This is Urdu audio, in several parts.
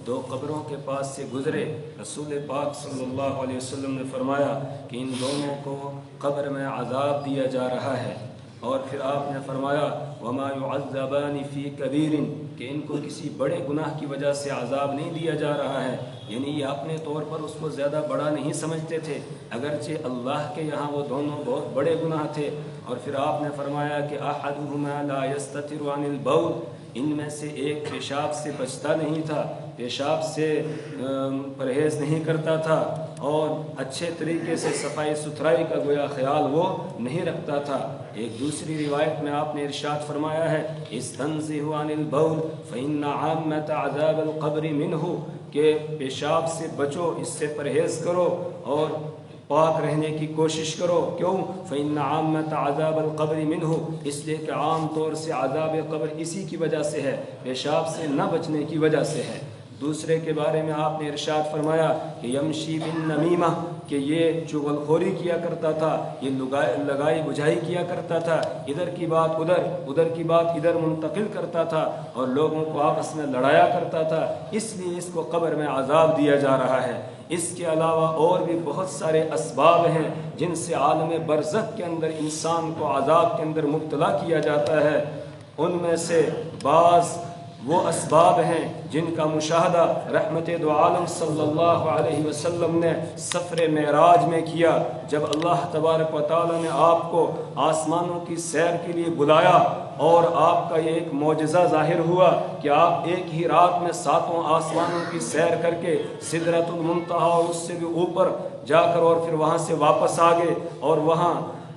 دو قبروں کے پاس سے گزرے، رسول پاک صلی اللہ علیہ وسلم نے فرمایا کہ ان دونوں کو قبر میں عذاب دیا جا رہا ہے، اور پھر آپ نے فرمایا وما يعذبان فی کبیر، کہ ان کو کسی بڑے گناہ کی وجہ سے عذاب نہیں دیا جا رہا ہے، یعنی یہ اپنے طور پر اس کو زیادہ بڑا نہیں سمجھتے تھے، اگرچہ اللہ کے یہاں وہ دونوں بہت بڑے گناہ تھے۔ اور پھر آپ نے فرمایا کہ احدهما لا يستتر عن البول، ان میں سے ایک پیشاب سے بچتا نہیں تھا، پیشاب سے پرہیز نہیں کرتا تھا، اور اچھے طریقے سے صفائی ستھرائی کا گویا خیال وہ نہیں رکھتا تھا۔ ایک دوسری روایت میں آپ نے ارشاد فرمایا ہے استنزہوا عن البول فإن عامة عذاب القبر منہ، کہ پیشاب سے بچو، اس سے پرہیز کرو اور پاک رہنے کی کوشش کرو۔ کیوں؟ فإن عامة عذاب القبر منہ، اس لیے کہ عام طور سے عذاب قبر اسی کی وجہ سے ہے، پیشاب سے نہ بچنے کی وجہ سے ہے۔ دوسرے کے بارے میں آپ نے ارشاد فرمایا کہ یمشی بالنمیمہ، کہ یہ چغل خوری کیا کرتا تھا، یہ لگائی بجھائی کیا کرتا تھا، ادھر کی بات ادھر، ادھر کی بات ادھر منتقل کرتا تھا، اور لوگوں کو آپس میں لڑایا کرتا تھا، اس لیے اس کو قبر میں عذاب دیا جا رہا ہے۔ اس کے علاوہ اور بھی بہت سارے اسباب ہیں جن سے عالم برزخ کے اندر انسان کو عذاب کے اندر مبتلا کیا جاتا ہے۔ ان میں سے بعض وہ اسباب ہیں جن کا مشاہدہ رحمت دو عالم صلی اللہ علیہ وسلم نے سفر معراج میں کیا، جب اللہ تبارک و تعالی نے آپ کو آسمانوں کی سیر کے لیے بلایا، اور آپ کا یہ ایک معجزہ ظاہر ہوا کہ آپ ایک ہی رات میں 7 آسمانوں کی سیر کر کے سدرۃ المنتہا اور اس سے بھی اوپر جا کر اور پھر وہاں سے واپس آ گئے، اور وہاں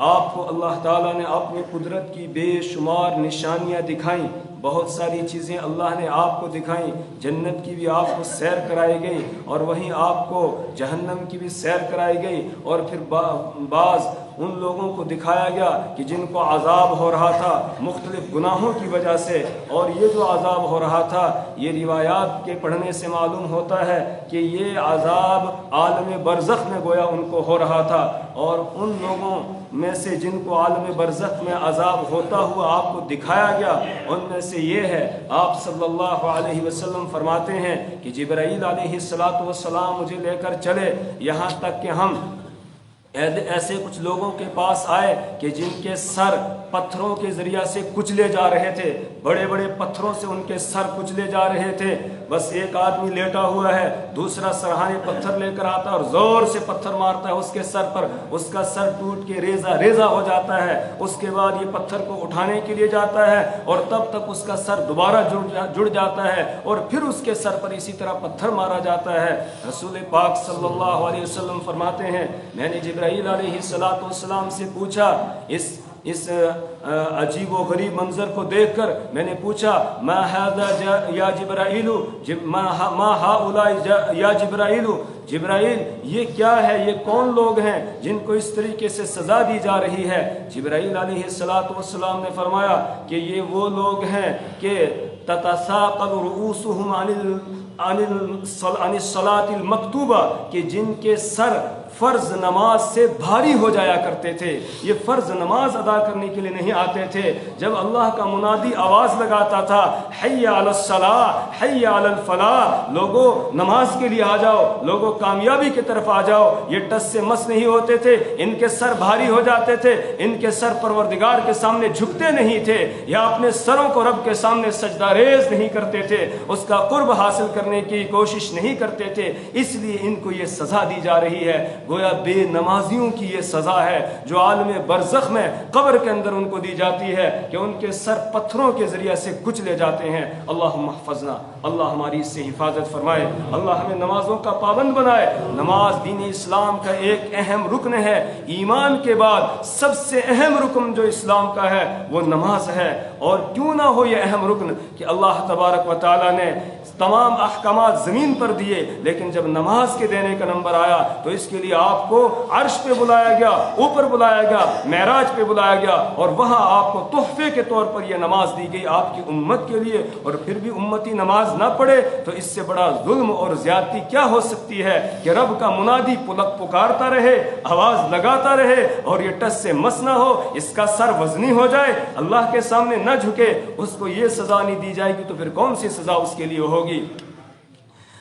آپ کو اللہ تعالیٰ نے اپنی قدرت کی بے شمار نشانیاں دکھائیں، بہت ساری چیزیں اللہ نے آپ کو دکھائیں، جنت کی بھی آپ کو سیر کرائی گئی، اور وہیں آپ کو جہنم کی بھی سیر کرائی گئی، اور پھر بعض ان لوگوں کو دکھایا گیا کہ جن کو عذاب ہو رہا تھا مختلف گناہوں کی وجہ سے، اور یہ جو عذاب ہو رہا تھا یہ روایات کے پڑھنے سے معلوم ہوتا ہے کہ یہ عذاب عالم برزخ میں گویا ان کو ہو رہا تھا، اور ان لوگوں میں سے جن کو عالم برزخ میں عذاب ہوتا ہوا آپ کو دکھایا گیا، ان میں سے یہ ہے، آپ صلی اللہ علیہ وسلم فرماتے ہیں کہ جبرائیل علیہ السلام مجھے لے کر چلے، یہاں تک کہ ہم ایسے کچھ لوگوں کے پاس آئے کہ جن کے سر پتھروں کے ذریعہ سے کچلے جا رہے تھے، بڑے بڑے پتھروں سے ان کے سر کچلے جا رہے تھے، بس ایک آدمی لیٹا ہوا ہے، دوسرا سرہانے پتھر لے کر آتا ہے اور زور سے پتھر مارتا ہے اس کے سر پر، اس کا سر ٹوٹ کے ریزہ ریزہ ہو جاتا ہے، اس کے بعد یہ پتھر کو اٹھانے کے لیے جاتا ہے، اور تب تک اس کا سر دوبارہ جڑ جاتا ہے، اور پھر اس کے سر پر اسی طرح پتھر مارا جاتا ہے۔ رسول پاک صلی اللہ علیہ وسلم فرماتے ہیں میں نے جبرائیل علیہ السلام سے پوچھا، اس عجیب و غریب منظر کو دیکھ کر میں نے پوچھا ما هذا یا جبرائیل، ما هؤلاء یا جبرائیل، جبرائیل یہ کیا ہے، یہ کون لوگ ہیں جن کو اس طریقے سے سزا دی جا رہی ہے؟ جبرائیل علیہ السلام نے فرمایا کہ یہ وہ لوگ ہیں کہ تتساقط رؤوسهم عن الصلاة المکتوبہ، کہ جن کے سر فرض نماز سے بھاری ہو جایا کرتے تھے، یہ فرض نماز ادا کرنے کے لیے نہیں آتے تھے، جب اللہ کا منادی آواز لگاتا تھا حی علی الصلاۃ حی علی الفلاح، لوگوں نماز کے لیے آ جاؤ، لوگوں کامیابی کی طرف آ جاؤ، یہ ٹس سے مس نہیں ہوتے تھے، ان کے سر بھاری ہو جاتے تھے، ان کے سر پروردگار کے سامنے جھکتے نہیں تھے، یا اپنے سروں کو رب کے سامنے سجدہ ریز نہیں کرتے تھے، اس کا قرب حاصل کرنے کی کوشش نہیں کرتے تھے، اس لیے ان کو یہ سزا دی جا رہی ہے۔ گویا بے نمازیوں کی یہ سزا ہے جو عالم برزخ میں قبر کے اندر ان کو دی جاتی ہے کہ ان کے سر پتھروں کے ذریعے سے کچلے جاتے ہیں۔ اللہم احفظنا، اللہ ہماری اس سے حفاظت فرمائے، اللہ ہمیں نمازوں کا پابند بنائے۔ نماز دین اسلام کا ایک اہم رکن ہے، ایمان کے بعد سب سے اہم رکن جو اسلام کا ہے وہ نماز ہے، اور کیوں نہ ہو یہ اہم رکن کہ اللہ تبارک و تعالی نے تمام احکامات زمین پر دیے، لیکن جب نماز کے دینے کا نمبر آیا تو اس کے لیے آپ کو عرش پہ بلایا گیا، اوپر بلایا گیا، معراج پہ بلایا گیا، اور وہاں آپ کو تحفے کے طور پر یہ نماز دی گئی آپ کی امت کے لیے، اور پھر بھی امتی نماز نہ پڑھے تو اس سے بڑا ظلم اور زیادتی کیا ہو سکتی ہے کہ رب کا منادی پکارتا رہے، آواز لگاتا رہے، اور یہ ٹس سے مس نہ ہو، اس کا سر وزنی ہو جائے، اللہ کے سامنے نہ جھکے، اس کو یہ سزا نہیں دی جائے گی تو پھر کون سی سزا اس کے لیے ہوگی؟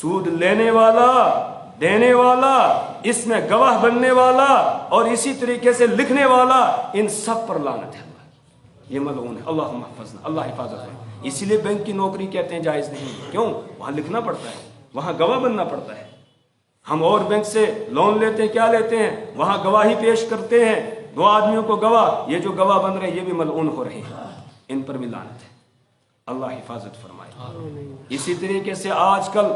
سود لینے والا، دینے والا، اس میں گواہ بننے والا اور اسی طریقے سے لکھنے والا، ان سب پر لعنت ہے اللہ کی، یہ ملعون ہے۔ اللہم احفظنا، اللہ حفاظت ہے۔ اسی لیے بینک کی نوکری کہتے ہیں جائز نہیں، کیوں؟ وہاں لکھنا پڑتا ہے، وہاں گواہ بننا پڑتا ہے۔ ہم اور بینک سے لون لیتے ہیں، کیا لیتے ہیں؟ وہاں گواہی پیش کرتے ہیں، 2 آدمیوں کو گواہ، یہ جو گواہ بن رہے ہیں یہ بھی ملعون ہو رہے ہیں، ان پر بھی لعنت ہے۔ اللہ حفاظت فرمائے۔ اسی طریقے سے آج کل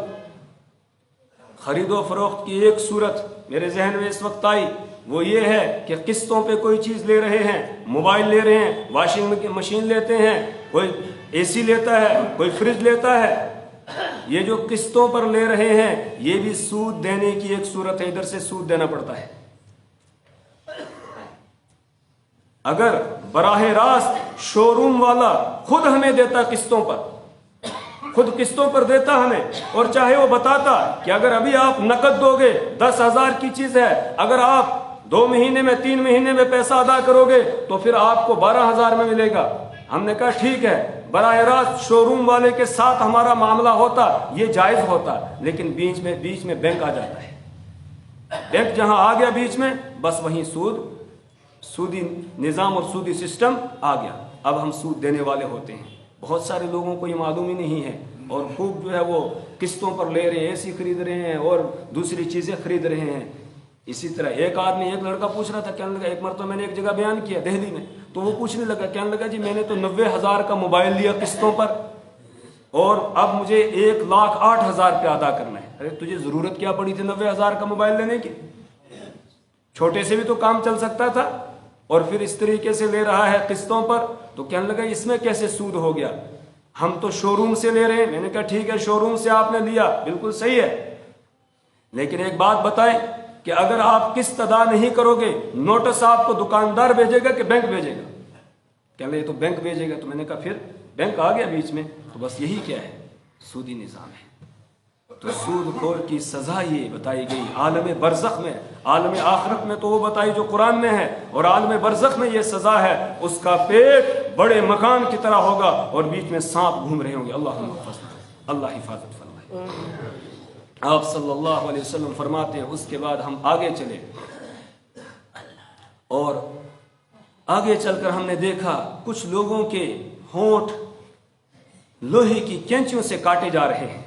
خرید و فروخت کی ایک صورت میرے ذہن میں اس وقت آئی، وہ یہ ہے کہ قسطوں پہ کوئی چیز لے رہے ہیں، موبائل لے رہے ہیں، واشنگ مشین لیتے ہیں، کوئی اے سی لیتا ہے، کوئی فریج لیتا ہے۔ یہ جو قسطوں پر لے رہے ہیں یہ بھی سود دینے کی ایک صورت ہے، ادھر سے سود دینا پڑتا ہے۔ اگر براہ راست شو روم والا خود ہمیں دیتا قسطوں پر، خود قسطوں پر دیتا ہمیں، اور چاہے وہ بتاتا کہ اگر ابھی آپ نقد دو گے 10,000 کی چیز ہے، اگر آپ 2 مہینے میں 3 مہینے میں پیسہ ادا کرو گے تو پھر آپ کو 12,000 میں ملے گا۔ ہم نے کہا ٹھیک ہے، براہ راست شو روم والے کے ساتھ ہمارا معاملہ ہوتا یہ جائز ہوتا، لیکن بیچ میں بینک آ جاتا ہے۔ بینک جہاں آ گیا بیچ میں، بس وہیں سودی نظام اور سودی سسٹم آ گیا۔ اب ہم سود دینے والے ہوتے ہیں۔ بہت سارے لوگوں کو یہ معلوم ہی نہیں ہے، اور خوب جو ہے وہ قسطوں پر لے رہے ہیں، اے سی خرید رہے ہیں اور دوسری چیزیں خرید رہے ہیں۔ اسی طرح ایک لڑکا پوچھ رہا تھا، کہنے لگا، ایک مرتبہ میں نے ایک جگہ بیان کیا دہلی میں، تو وہ پوچھنے لگا، کہنے لگا جی میں نے تو 90,000 کا موبائل لیا قسطوں پر اور اب مجھے 1,08,000 پہ ادا کرنا ہے۔ ارے تجھے ضرورت کیا پڑی تھی 90,000 کا موبائل لینے کی؟ چھوٹے سے بھی تو کام چل سکتا تھا، اور پھر اس طریقے سے لے رہا ہے قسطوں پر۔ تو کہنے لگا اس میں کیسے سود ہو گیا؟ ہم تو شو روم سے لے رہے ہیں۔ میں نے کہا ٹھیک ہے، شو روم سے آپ نے لیا، بالکل صحیح ہے، لیکن ایک بات بتائیں کہ اگر آپ قسط ادا نہیں کرو گے، نوٹس آپ کو دکاندار بھیجے گا کہ بینک بھیجے گا؟ کہنے لگے یہ تو بینک بھیجے گا۔ تو میں نے کہا پھر بینک آ گیا بیچ میں، تو بس یہی کیا ہے؟ سودی نظام ہے۔ تو سود خور کی سزا یہ بتائی گئی عالم برزخ میں، عالم آخرت میں تو وہ بتائی جو قرآن میں ہے، اور عالم برزخ میں یہ سزا ہے، اس کا پیٹ بڑے مکان کی طرح ہوگا اور بیچ میں سانپ گھوم رہے ہوں گے۔ اللہ حفاظت فرمائے۔ آپ صلی اللہ علیہ وسلم فرماتے ہیں، اس کے بعد ہم آگے چلے، اور آگے چل کر ہم نے دیکھا کچھ لوگوں کے ہونٹ لوہے کی کینچیوں سے کاٹے جا رہے ہیں۔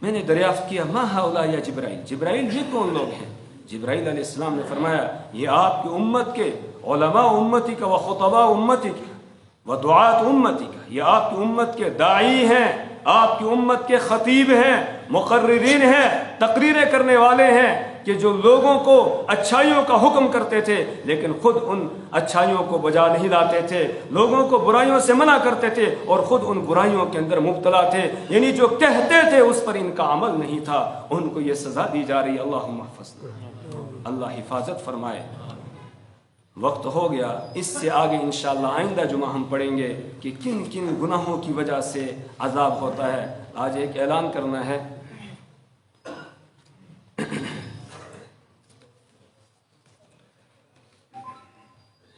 میں نے دریافت کیا، ما ہؤلاء یا جبرائیل یہ کون لوگ ہیں؟ جبرائیل علیہ السلام نے فرمایا، یہ آپ کی امت کے علماء امتی کا و خطباء امتی کا و دعات امتی کا، یہ آپ کی امت کے داعی ہیں، آپ کی امت کے خطیب ہیں، مقررین ہیں، تقریریں کرنے والے ہیں، کہ جو لوگوں کو اچھائیوں کا حکم کرتے تھے لیکن خود ان اچھائیوں کو بجا نہیں لاتے تھے، لوگوں کو برائیوں سے منع کرتے تھے اور خود ان برائیوں کے اندر مبتلا تھے، یعنی جو کہتے تھے اس پر ان کا عمل نہیں تھا، ان کو یہ سزا دی جا رہی ہے۔ اللہم احفظنا، اللہ حفاظت فرمائے۔ وقت ہو گیا، اس سے آگے انشاءاللہ آئندہ جمعہ ہم پڑھیں گے کہ کن کن گناہوں کی وجہ سے عذاب ہوتا ہے۔ آج ایک اعلان کرنا ہے،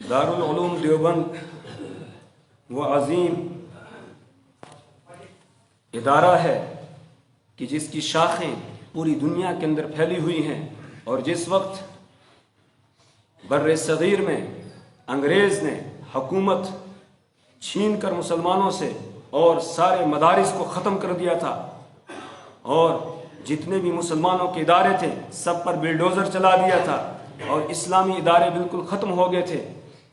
دارالعلوم دیوبند وہ عظیم ادارہ ہے کہ جس کی شاخیں پوری دنیا کے اندر پھیلی ہوئی ہیں، اور جس وقت بر صغیر میں انگریز نے حکومت چھین کر مسلمانوں سے اور سارے مدارس کو ختم کر دیا تھا، اور جتنے بھی مسلمانوں کے ادارے تھے سب پر بلڈوزر چلا دیا تھا، اور اسلامی ادارے بالکل ختم ہو گئے تھے،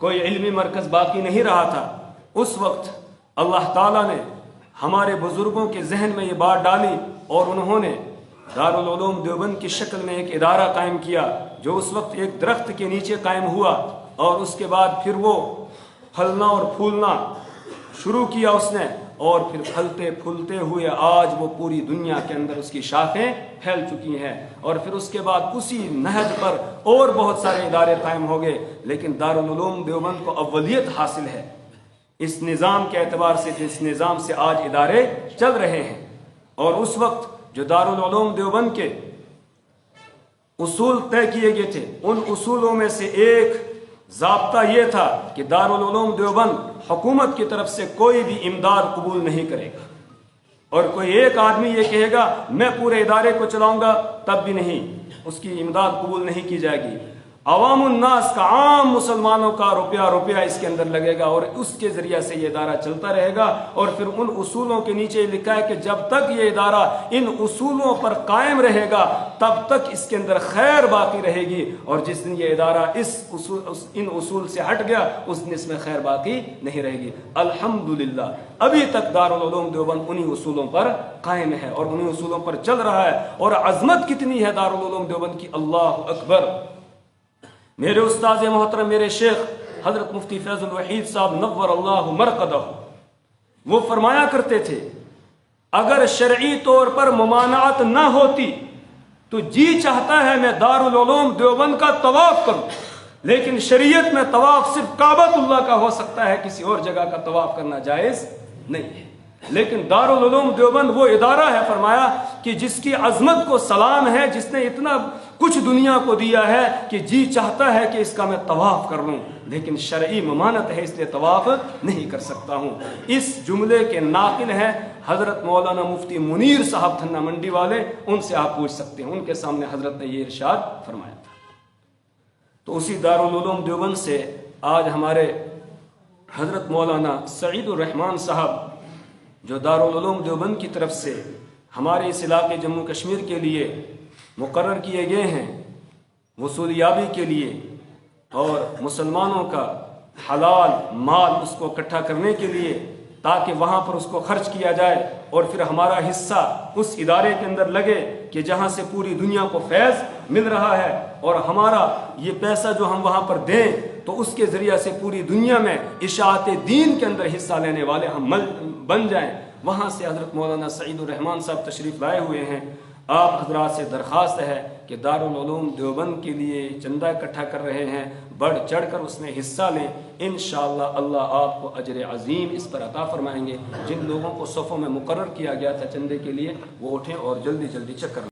کوئی علمی مرکز باقی نہیں رہا تھا، اس وقت اللہ تعالیٰ نے ہمارے بزرگوں کے ذہن میں یہ بات ڈالی، اور انہوں نے دارالعلوم دیوبند کی شکل میں ایک ادارہ قائم کیا، جو اس وقت ایک درخت کے نیچے قائم ہوا، اور اس کے بعد پھر وہ پھلنا اور پھولنا شروع کیا اس نے، اور پھر پھلتے پھولتے ہوئے آج وہ پوری دنیا کے اندر اس کی شاخیں پھیل چکی ہیں، اور پھر اس کے بعد اسی نہج پر اور بہت سارے ادارے قائم ہو گئے، لیکن دارالعلوم دیوبند کو اولیت حاصل ہے اس نظام کے اعتبار سے، جس نظام سے آج ادارے چل رہے ہیں۔ اور اس وقت جو دارالعلوم دیوبند کے اصول طے کیے گئے تھے، ان اصولوں میں سے ایک ضابطہ یہ تھا کہ دارالعلوم دیوبند حکومت کی طرف سے کوئی بھی امداد قبول نہیں کرے گا، اور کوئی ایک آدمی یہ کہے گا میں پورے ادارے کو چلاؤں گا، تب بھی نہیں، اس کی امداد قبول نہیں کی جائے گی۔ عوام الناس کا، عام مسلمانوں کا روپیہ اس کے اندر لگے گا اور اس کے ذریعے سے یہ ادارہ چلتا رہے گا۔ اور پھر ان اصولوں کے نیچے لکھا ہے کہ جب تک یہ ادارہ ان اصولوں پر قائم رہے گا تب تک اس کے اندر خیر باقی رہے گی، اور جس دن یہ ادارہ ان اصول سے ہٹ گیا اس دن اس میں خیر باقی نہیں رہے گی۔ الحمدللہ ابھی تک دارالعلوم دیوبند انہی اصولوں پر قائم ہے اور انہی اصولوں پر چل رہا ہے، اور عظمت کتنی ہے دارالعلوم دیوبند کی، اللہ اکبر۔ میرے استاد محترم، میرے شیخ حضرت مفتی فیض الوحید صاحب نور اللہ مرقدہ، وہ فرمایا کرتے تھے اگر شرعی طور پر ممانعت نہ ہوتی تو جی چاہتا ہے میں دارالعلوم دیوبند کا طواف کروں، لیکن شریعت میں طواف صرف کعبۃ اللہ کا ہو سکتا ہے، کسی اور جگہ کا طواف کرنا جائز نہیں ہے۔ لیکن دارالعلوم دیوبند وہ ادارہ ہے، فرمایا کہ جس کی عظمت کو سلام ہے، جس نے اتنا کچھ دنیا کو دیا ہے کہ جی چاہتا ہے کہ اس کا میں طواف کر لوں، لیکن شرعی ممانعت ہے اس لیے طواف نہیں کر سکتا ہوں۔ اس جملے کے ناقل ہیں حضرت مولانا مفتی منیر صاحب تھنہ منڈی والے، ان سے آپ پوچھ سکتے ہیں، ان کے سامنے حضرت نے یہ ارشاد فرمایا تھا۔ تو اسی دارالعلوم دیوبند سے آج ہمارے حضرت مولانا سعید الرحمان صاحب جو دارالعلوم دیوبند کی طرف سے ہمارے اس علاقے جموں کشمیر کے لیے مقرر کیے گئے ہیں وصولیابی کے لیے، اور مسلمانوں کا حلال مال اس کو اکٹھا کرنے کے لیے تاکہ وہاں پر اس کو خرچ کیا جائے اور پھر ہمارا حصہ اس ادارے کے اندر لگے کہ جہاں سے پوری دنیا کو فیض مل رہا ہے، اور ہمارا یہ پیسہ جو ہم وہاں پر دیں تو اس کے ذریعے سے پوری دنیا میں اشاعت دین کے اندر حصہ لینے والے ہم بن جائیں۔ وہاں سے حضرت مولانا سعید الرحمان صاحب تشریف لائے ہوئے ہیں۔ آپ حضرات سے درخواست ہے کہ دارالعلوم دیوبند کے لیے چندہ اکٹھا کر رہے ہیں، بڑھ چڑھ کر اس میں حصہ لیں، انشاءاللہ اللہ آپ کو اجر عظیم اس پر عطا فرمائیں گے۔ جن لوگوں کو صفوں میں مقرر کیا گیا تھا چندے کے لیے وہ اٹھیں اور جلدی چکر